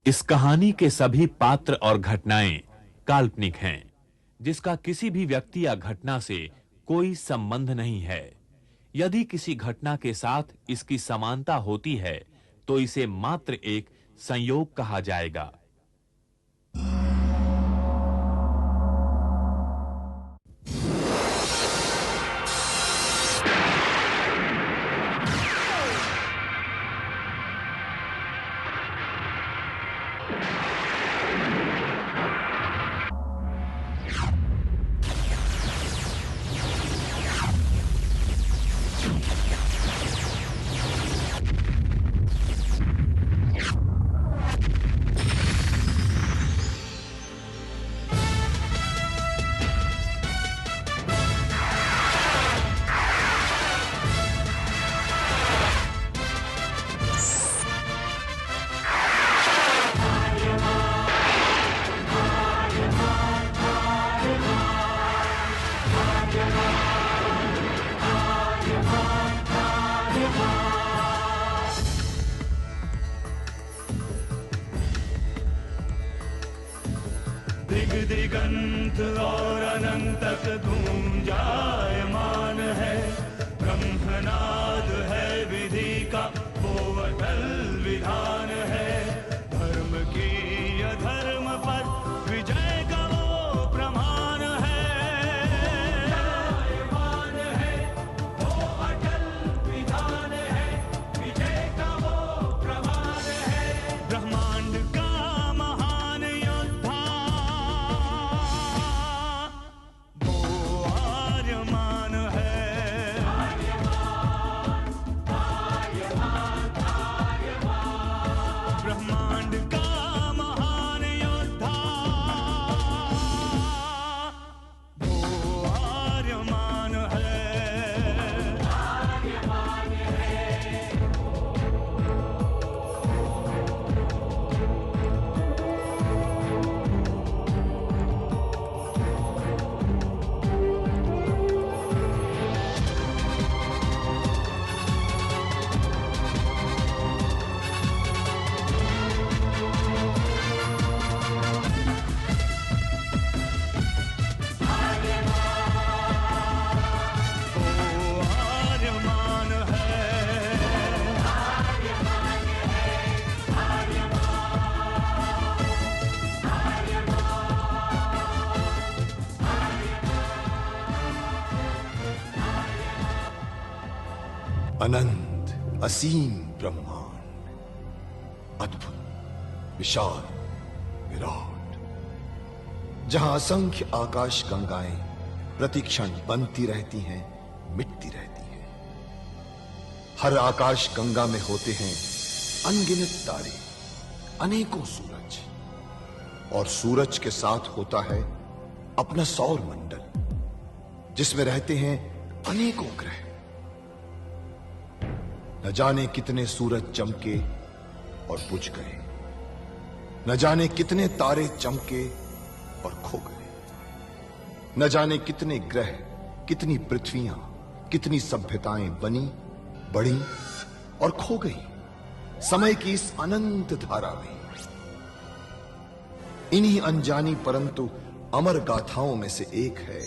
इस कहानी के सभी पात्र और घटनाएं काल्पनिक हैं, जिसका किसी भी व्यक्ति या घटना से कोई संबंध नहीं है। यदि किसी घटना के साथ इसकी समानता होती है, तो इसे मात्र एक संयोग कहा जाएगा। दिग दिगंत और अनंत तक गूंजायमान है। ब्रह्मनाद है विधि का वो अटल विधान है। धर्म की अधर्म पर विजय का वो प्रमाण है। जायमान है वो अटल विधान है। विजय का वो प्रमाण है। ब्रह्मांड का महान योद्धा आर्यमान है। ब्रह्मांड का महान योद्धा वो आर्यमान है। आर्यमान है। अनंत असीम ब्रह्मांड, अद्भुत, विशाल, विराट, जहां असंख्य आकाश गंगाएं प्रतिक्षण बनती रहती हैं, मिटती रहती हैं। हर आकाश गंगा में होते हैं अनगिनत तारे, अनेकों सूरज, और सूरज के साथ होता है अपना सौर मंडल, जिसमें रहते हैं अनेकों ग्रह। न जाने कितने सूरज चमके और बुझ गए, न जाने कितने तारे चमके और खो गए, न जाने कितने ग्रह, कितनी पृथ्वियां, कितनी सभ्यताएं बनी, बढ़ी और खो गई समय की इस अनंत धारा में। इन्हीं अनजानी परंतु अमर गाथाओं में से एक है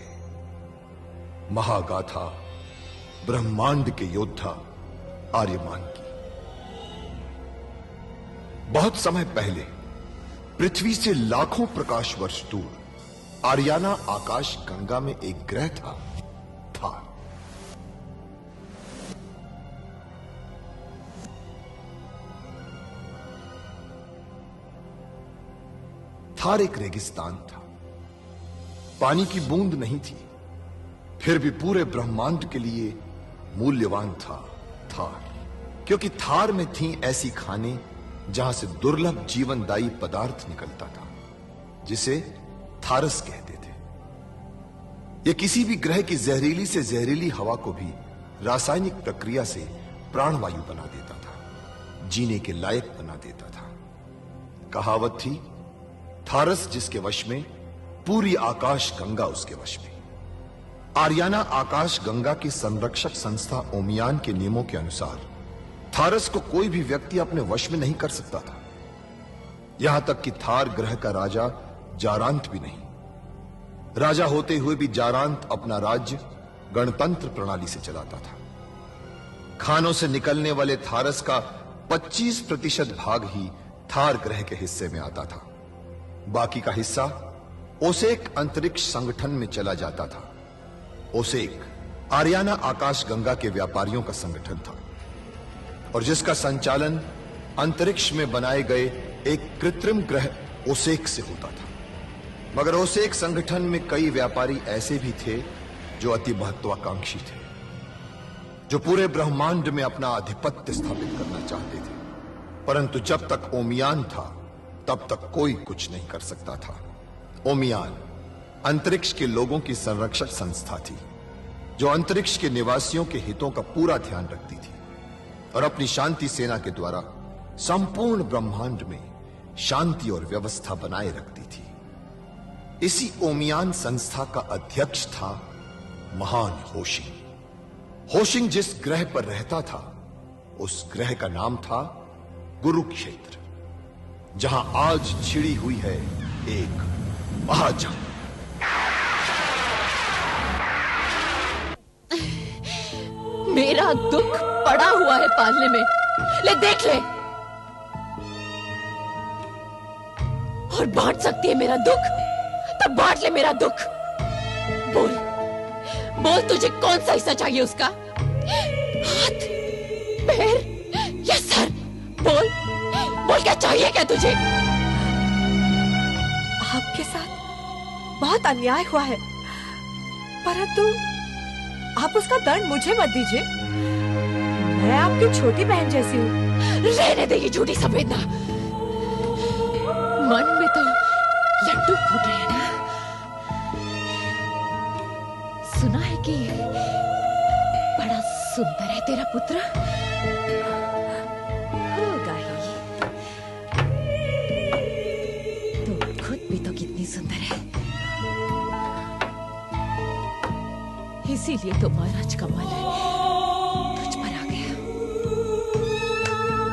महागाथा ब्रह्मांड के योद्धा आर्यमान की। बहुत समय पहले पृथ्वी से लाखों प्रकाश वर्ष दूर आर्याना आकाश गंगा में एक ग्रह था, थार। थार एक रेगिस्तान था, पानी की बूंद नहीं थी, फिर भी पूरे ब्रह्मांड के लिए मूल्यवान था थार, क्योंकि थार में थी ऐसी खाने जहां से दुर्लभ जीवनदायी पदार्थ निकलता था, जिसे थारस कहते थे। यह किसी भी ग्रह की जहरीली से जहरीली हवा को भी रासायनिक प्रक्रिया से प्राणवायु बना देता था, जीने के लायक बना देता था। कहावत थी, थारस जिसके वश में, पूरी आकाश गंगा उसके वश में। आर्याना आकाश गंगा की संरक्षक संस्था ओमियान के नियमों के अनुसार थारस को कोई भी व्यक्ति अपने वश में नहीं कर सकता था। यहां तक कि थार ग्रह का राजा जारांत भी नहीं। राजा होते हुए भी जारांत अपना राज्य गणतंत्र प्रणाली से चलाता था। खानों से निकलने वाले थारस का 25% भाग ही थार ग्रह के हिस्से में आता था। बाकी का हिस्सा ओसेक अंतरिक्ष संगठन में चला जाता था। ओसेक आरियाना आकाश गंगा के व्यापारियों का संगठन था और जिसका संचालन अंतरिक्ष में बनाए गए एक कृत्रिम ग्रह ओसेक से होता था। मगर ओसेक संगठन में कई व्यापारी ऐसे भी थे जो अति महत्वाकांक्षी थे, जो पूरे ब्रह्मांड में अपना आधिपत्य स्थापित करना चाहते थे। परंतु जब तक ओमियान था तब तक कोई कुछ नहीं कर सकता था। ओमियान अंतरिक्ष के लोगों की संरक्षक संस्था थी, जो अंतरिक्ष के निवासियों के हितों का पूरा ध्यान रखती थी और अपनी शांति सेना के द्वारा संपूर्ण ब्रह्मांड में शांति और व्यवस्था बनाए रखती थी। इसी ओमियान संस्था का अध्यक्ष था महान होशिंग। होशिंग जिस ग्रह पर रहता था उस ग्रह का नाम था कुरुक्षेत्र, जहां आज छिड़ी हुई है एक महाजंग। मेरा दुख पड़ा हुआ है पालने में, ले देख ले। और बांट सकती है मेरा दुख तो बांट ले मेरा दुख। बोल बोल, तुझे कौन सा हिस्सा चाहिए उसका? हाथ, पैर या सर? बोल बोल, क्या चाहिए क्या तुझे? आपके साथ बहुत अन्याय हुआ है, परंतु आप उसका दंड मुझे मत दीजिए। मैं आपकी छोटी बहन जैसी हूँ। रहने दे ये झूठी संवेदना। मन में तो लड्डू फूट रहे हैं ना। सुना है कि बड़ा सुंदर है तेरा पुत्र। होगा ही, तो खुद भी तो कितनी सुंदर है। इसीलिए तो महाराज का मन तुझ पर आ गया।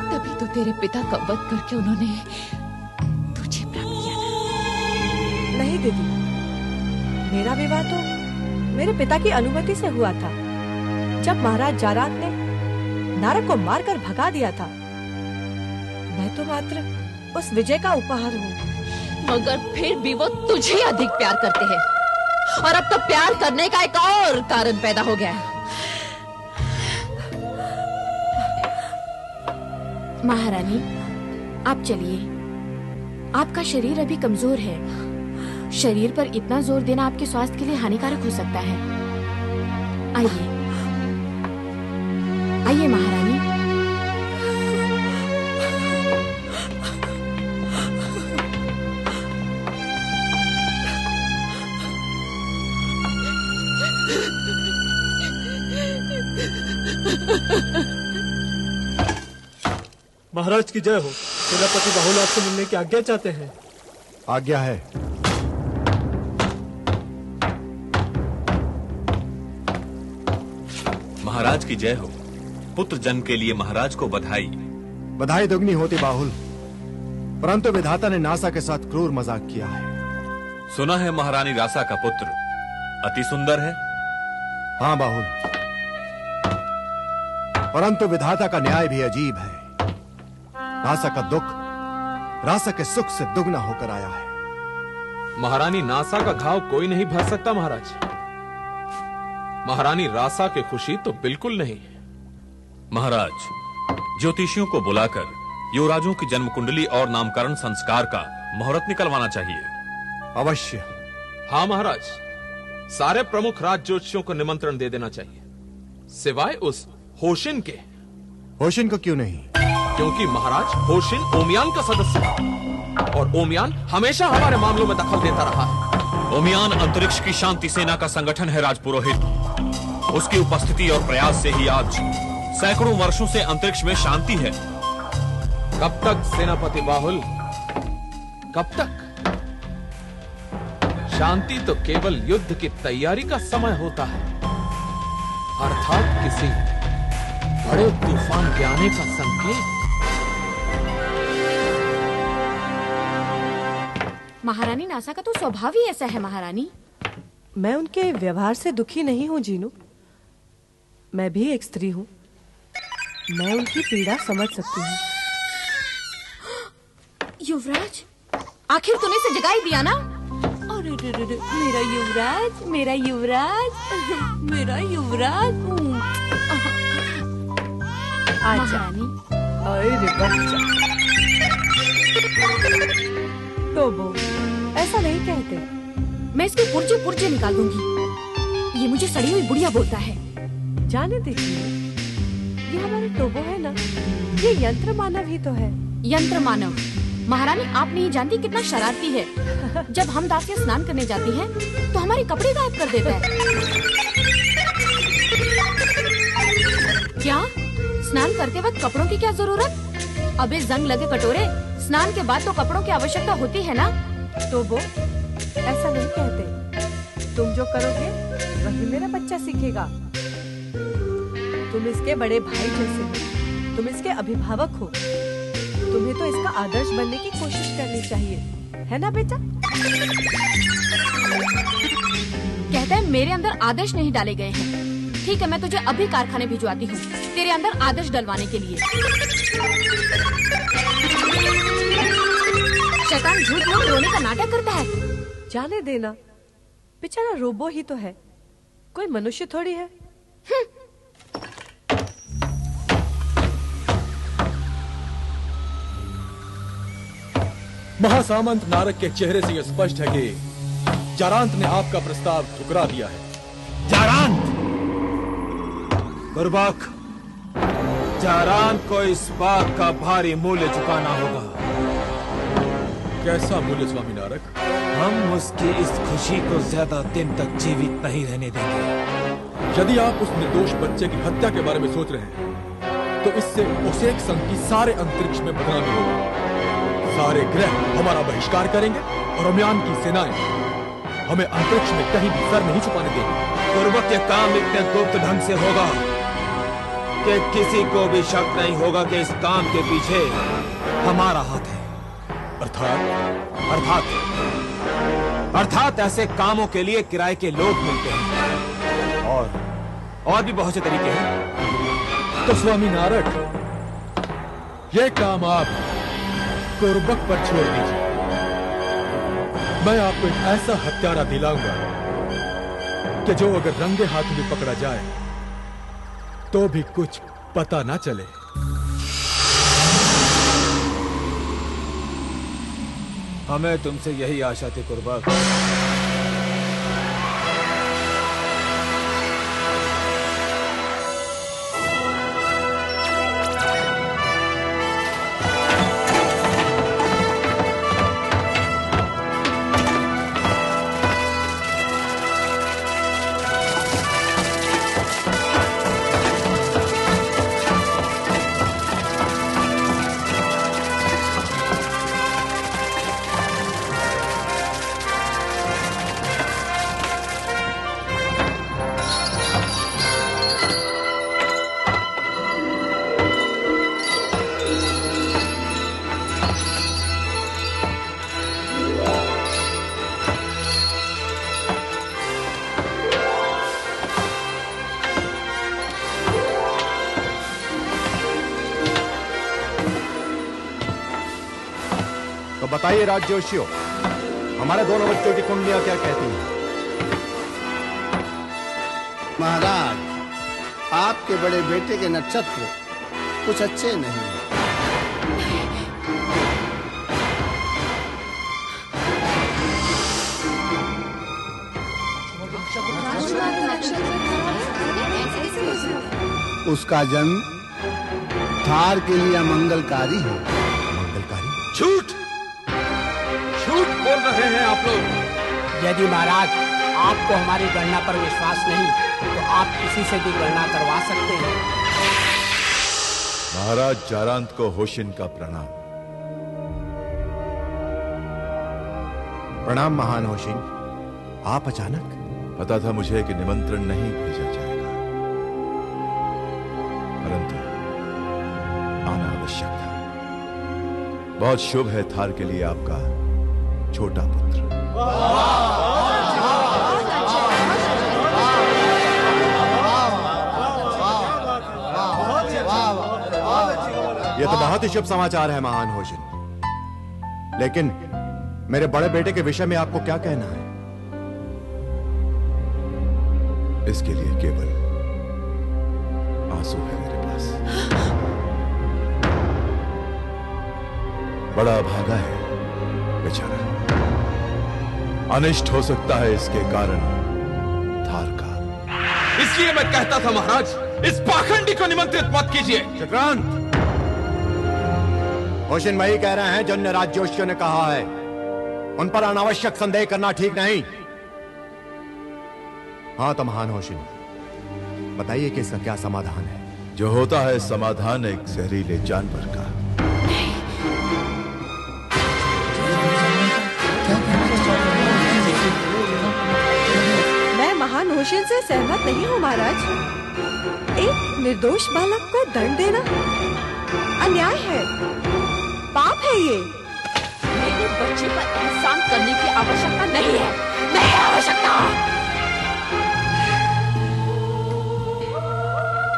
तभी तो तेरे पिता का वध करके उन्होंने तुझे प्राप्त किया ना। नहीं दीदी, मेरा विवाह तो मेरे पिता की अनुमति से हुआ था, जब महाराज जारांत ने नारक को मारकर भगा दिया था। मैं तो मात्र उस विजय का उपहार हूँ। मगर फिर भी वो तुझे अधिक प्यार करते हैं, और अब तो प्यार करने का एक और कारण पैदा हो गया है। महारानी, आप चलिए। आपका शरीर अभी कमजोर है। शरीर पर इतना जोर देना आपके स्वास्थ्य के लिए हानिकारक हो सकता है। आइए आइए महारानी। महाराज की जय हो। सेनापति बाहुल आपसे मिलने की आज्ञा चाहते हैं। आज्ञा है। महाराज की जय हो। पुत्र जन्म के लिए महाराज को बधाई। बधाई दुगनी होती बाहुल, परंतु विधाता ने नासा के साथ क्रूर मजाक किया है। सुना है महारानी रासा का पुत्र अति सुंदर है। हाँ बाहुल, परंतु विधाता का न्याय भी अजीब है। नासा का दुख रासा के सुख से दुगना होकर आया है। महारानी नासा का घाव कोई नहीं भर सकता महाराज। महारानी रासा की खुशी तो बिल्कुल नहीं। महाराज, ज्योतिषियों को बुलाकर युवराजों की जन्म कुंडली और नामकरण संस्कार का मुहूर्त निकलवाना चाहिए। अवश्य। हाँ महाराज, सारे प्रमुख राज ज्योतिषियों को निमंत्रण दे देना चाहिए, सिवाय उस होशिन के। होशिन को क्यों नहीं? क्योंकि महाराज होशिन ओमियान का सदस्य है और ओमियान हमेशा हमारे मामलों में दखल देता रहा है। ओमियान अंतरिक्ष की शांति सेना का संगठन है राजपुरोहित। उसकी उपस्थिति और प्रयास से ही आज सैकड़ों वर्षों से अंतरिक्ष में शांति है। कब तक सेनापति बाहुल, कब तक? शांति तो केवल युद्ध की तैयारी का समय होता है, अर्थात किसी बड़े तूफान के आने का संकेत। महारानी नासा का तो स्वभाव ही ऐसा है महारानी। मैं उनके व्यवहार से दुखी नहीं हूँ जीनू। मैं भी एक स्त्री हूँ, मैं उनकी पीड़ा समझ सकती हूँ। युवराज, आखिर तूने इसे जगा ही दिया ना? अरे मेरा युवराज, मेरा युवराज, मेरा युवराज। महारानी, अरे बच्चा, तो वो ऐसा नहीं कहते। मैं इसके पुर्जे पुर्जे निकाल दूंगी। ये मुझे सड़ी हुई बुढ़िया बोलता है। जाने देखिए, ये हमारे टोबो है ना, ये यंत्र मानव ही तो है। यंत्र मानव? महारानी आप नहीं जानती कितना शरारती है। जब हम दासियां स्नान करने जाती हैं, तो हमारे कपड़े गायब कर देता है। क्या स्नान करते वक्त कपड़ों की क्या जरूरत? अबे जंग लगे कटोरे, स्नान के बाद तो कपड़ों की आवश्यकता होती है ना? तो वो ऐसा नहीं कहते। तुम जो करोगे वही मेरा बच्चा सीखेगा। तुम इसके बड़े भाई जैसे हो, तुम इसके अभिभावक हो, तुम्हें तो इसका आदर्श बनने की कोशिश करनी चाहिए, है ना बेटा? कहता है मेरे अंदर आदर्श नहीं डाले गए हैं। ठीक है, मैं तुझे अभी कारखाने भिजवाती हूँ तेरे अंदर आदर्श डलवाने के लिए। शैतान झूठ मूठ रोने का नाटक करता है। जाने देना, बेचारा रोबो ही तो है, कोई मनुष्य थोड़ी है। महासामंत नारक के चेहरे से यह स्पष्ट है कि जारांत ने आपका प्रस्ताव ठुकरा दिया है। जारांत! गुरबख, जारांत को इस बात का भारी मूल्य चुकाना होगा। कैसा मूल्य स्वामी नारक? हम उसकी इस खुशी को ज्यादा दिन तक जीवित नहीं रहने देंगे। यदि आप उस निर्दोष बच्चे की हत्या के बारे में सोच रहे हैं, तो इससे ओसेक संघ की सारे अंतरिक्ष में बदनामी होगी। सारे ग्रह हमारा बहिष्कार करेंगे और अम्यान की सेनाएं हमें अंतरिक्ष में कहीं भी सर नहीं छुपाने देंगी। गुरबख के काम इतने गुप्त ढंग से होगा कि किसी को भी शक नहीं होगा कि इस काम के पीछे हमारा हाथ है। अर्थात ऐसे कामों के लिए किराए के लोग मिलते हैं और भी बहुत से तरीके हैं। तो स्वामी नारक, ये काम आप गुरबख पर छोड़ दीजिए। मैं आपको एक ऐसा हत्यारा दिलाऊंगा कि जो अगर रंगे हाथ में पकड़ा जाए तो भी कुछ पता ना चले। हमें तुमसे यही आशा थी गुरबख। बताइए राज्योशियों, हमारे दोनों बच्चों की कुंडलियां क्या कहती हैं? महाराज, आपके बड़े बेटे के नक्षत्र कुछ अच्छे नहीं। उसका जन्म थार के लिए अमंगलकारी है। मंगलकारी? झूठ बोल रहे हैं आप लोग। यदि महाराज आपको हमारी गणना पर विश्वास नहीं, तो आप किसी से भी गणना करवा सकते हैं। महाराज जारांत को होशिन का प्रणाम। प्रणाम महान होशिन। आप अचानक? पता था मुझे कि निमंत्रण नहीं भेजा जाएगा, परंतु आना आवश्यक था। बहुत शुभ है थार के लिए आपका छोटा पुत्र। यह तो बहुत ही शुभ समाचार है महान होशिन, लेकिन मेरे बड़े बेटे के विषय में आपको क्या कहना है? इसके लिए केवल आंसू है मेरे पास। बड़ा भागा है बेचारा, अनिष्ट हो सकता है इसके कारण थार का। इसलिए मैं कहता था महाराज, इस पाखंडी को निमंत्रित मत कीजिए। चक्रांत, होशिन वही कह रहे हैं जिन राज्योशियों ने कहा है, उन पर अनावश्यक संदेह करना ठीक नहीं। हाँ तो महान होशिन, बताइए कि इसका क्या समाधान है? जो होता है समाधान एक जहरीले जानवर का। मैं महान होशिन से सहमत नहीं हूँ महाराज। एक निर्दोष बालक को दंड देना अन्याय है, पाप है ये। मेरे बच्चे पर एहसान करने की आवश्यकता नहीं है, नहीं आवश्यकता।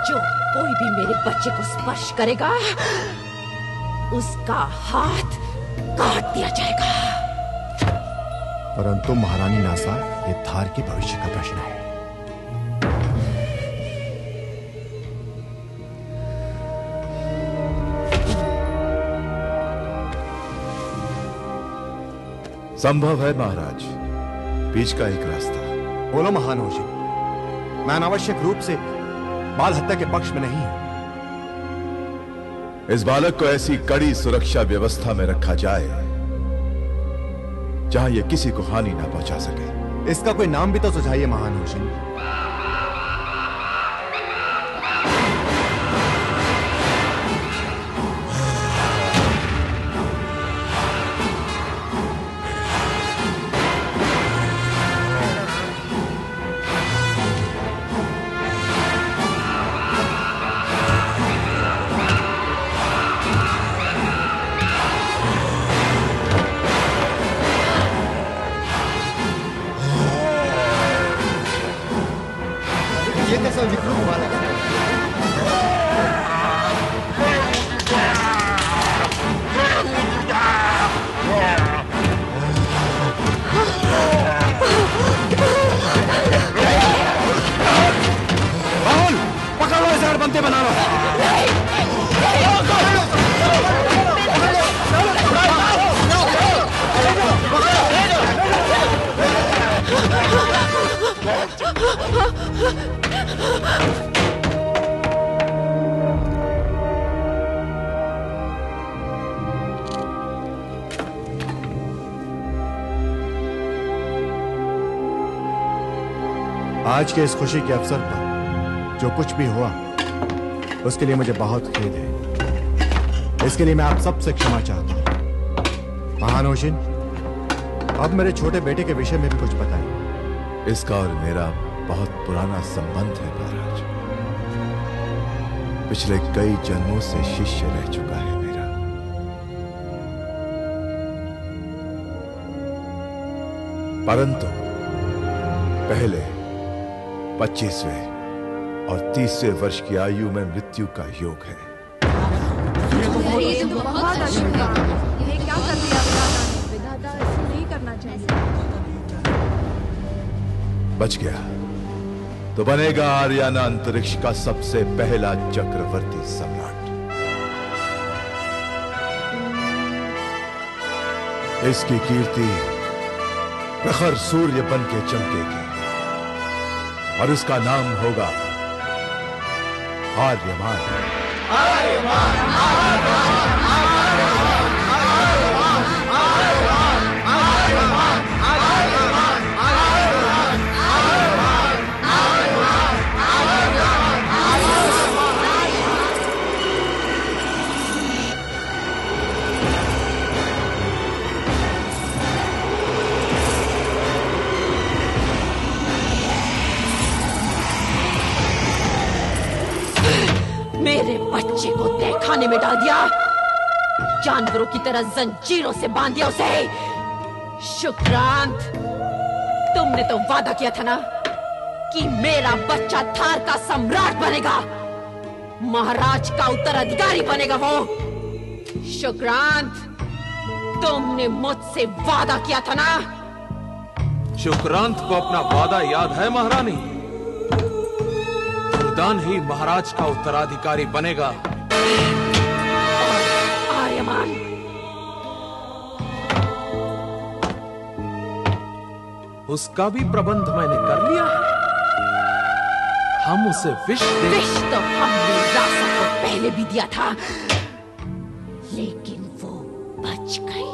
जो कोई भी मेरे बच्चे को स्पर्श करेगा, उसका हाथ काट दिया जाएगा। परंतु महारानी नासा, ये थार के भविष्य का प्रश्न है। संभव है महाराज, बीच का एक रास्ता। बोलो महान होशिन, मैं अनावश्यक रूप से बाल हत्या के पक्ष में नहीं हूं। इस बालक को ऐसी कड़ी सुरक्षा व्यवस्था में रखा जाए जहां यह किसी को हानि ना पहुंचा सके। इसका कोई नाम भी तो सुझाइए महान होशिन। आज के इस खुशी के अवसर पर जो कुछ भी हुआ, उसके लिए मुझे बहुत खेद है। इसके लिए मैं आप सबसे क्षमा चाहता हूं। महान होशिन, अब मेरे छोटे बेटे के विषय में भी कुछ बताइए। इसका और मेरा बहुत पुराना संबंध है महाराज। पिछले कई जन्मों से शिष्य रह चुका है मेरा। परंतु पहले 25वें और 30वें वर्ष की आयु में मृत्यु का योग है। ये तो बहुत अशुभ है। ये क्या कर दिया विधाता ने? ऐसा नहीं करना चाहिए। बच गया तो बनेगा आर्याना अंतरिक्ष का सबसे पहला चक्रवर्ती सम्राट। इसकी कीर्ति प्रखर सूर्य बन के चमकेगी और उसका नाम होगा आर्यमान। मेरे बच्चे को तहखाने में डाल दिया, जानवरों की तरह जंजीरों से बांध दिया उसे। शुक्रांत, तुमने तो वादा किया था ना कि मेरा बच्चा थार का सम्राट बनेगा, महाराज का उत्तराधिकारी बनेगा। वो शुक्रांत, तुमने मुझसे वादा किया था ना। शुक्रांत को अपना वादा याद है महारानी। दुर्दान ही महाराज का उत्तराधिकारी बनेगा। आर्यमान, उसका भी प्रबंध मैंने कर लिया है। हम उसे विष तो हमने रासा को पहले भी दिया था, लेकिन वो बच गई।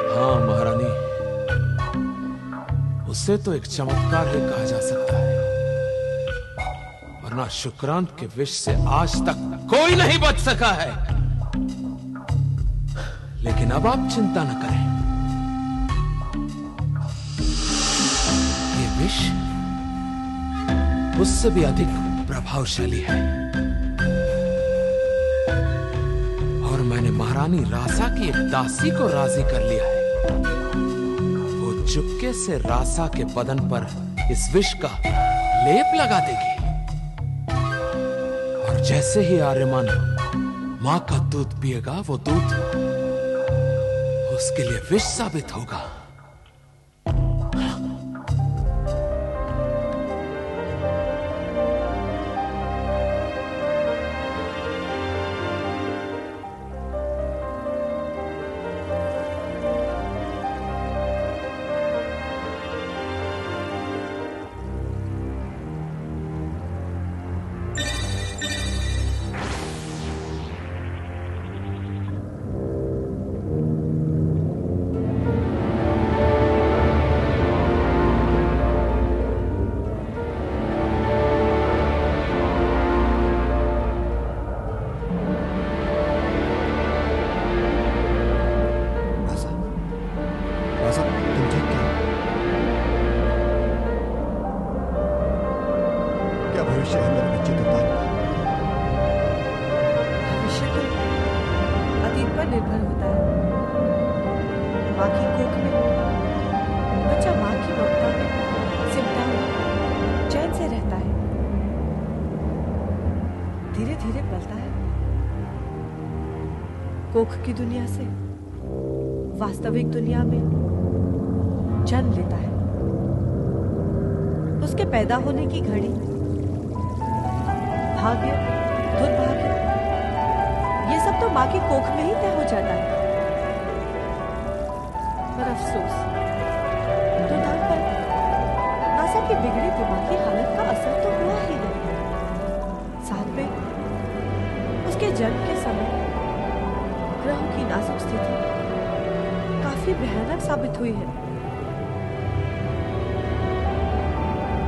हाँ महारानी, उसे तो एक चमत्कार ही कहा जा सकता है, वरना शुक्रांत के विष से आज तक कोई नहीं बच सका है। लेकिन अब आप चिंता न करें, ये विष उससे भी अधिक प्रभावशाली है। और मैंने महारानी रासा की एक दासी को राजी कर लिया है। वो चुपके से रासा के बदन पर इस विष का लेप लगा देगी, और जैसे ही आर्यमान मां का दूध पिएगा, वो दूध उसके लिए विष साबित होगा। कोख की दुनिया से वास्तविक दुनिया में जन्म लेता है। उसके पैदा होने की घड़ी भाग्य, दुर्भाग्य, ये सब तो माँ की कोख में ही तय हो जाता है। पर अफसोस, दुल्हन पर नासा की बिगड़ी दिमागी हालत का असर तो हुआ ही नहीं। साथ में उसके जन्म के समय ग्रहों की नाजुक स्थिति काफी भयानक साबित हुई है।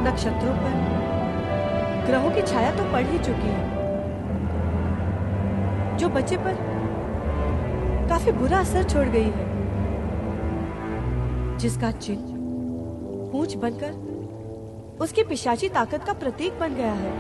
नक्षत्रों पर ग्रहों की छाया तो पड़ ही चुकी है, जो बच्चे पर काफी बुरा असर छोड़ गई है, जिसका चिन्ह पूंछ बनकर उसकी पिशाची ताकत का प्रतीक बन गया है।